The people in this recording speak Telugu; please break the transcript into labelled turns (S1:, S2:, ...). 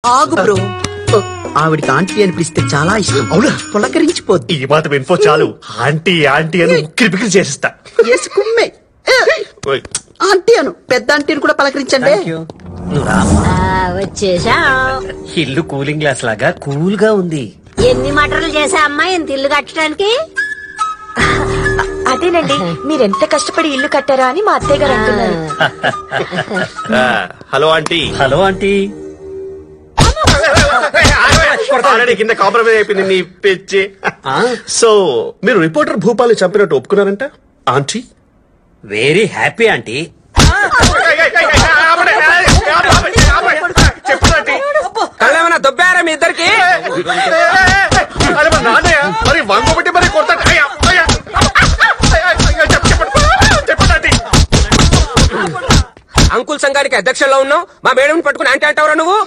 S1: ఆగు బ్రో, ఆవిడికి ఆంటీ అని పిలిస్తే చాలా ఇష్టం.
S2: అవునా?
S1: పులకరించిపోద్ది.
S2: ఈ మాత్రం ఇన్ఫో చాలు. ఆంటీ ఆంటీ అని ఉక్కిరి బిక్కిరి చేసిస్తా.
S1: కుమ్మే ఆంటీ అను, పెద్ద ఆంటీని కూడా పలకరించండి.
S3: వచ్చేసా.
S4: ఇల్లు కూలింగ్ గ్లాస్ లాగా కూల్ గా ఉంది.
S3: ఎన్ని మటర్లు చేసా అమ్మా ఇంత ఇల్లు కట్టడానికి?
S5: అదేనండి, మీరెంత కష్టపడి ఇల్లు కట్టారా అని మా అత్తయ్య గారు అంటున్నారు.
S2: Hello aunty.
S4: Hello aunty.
S2: Already కింద కాంప్రమైజ్ అయిపోయింది నీ పిచ్చి. సో మీరు రిపోర్టర్ భూపాల్ని చంపినట్టు ఒప్పుకున్నారంట ఆంటీ?
S4: Very happy aunty.
S6: కళ్ళేమన్నా దొబ్బారా మీ ఇద్దరికి?
S2: మరి వంగబట్టి మరి కొడతా.
S6: అంకుల్ సంఘానికి అధ్యక్షుల్లో ఉన్నావు, మా మేడం పట్టుకుని అంటే అంటావరా నువ్వు?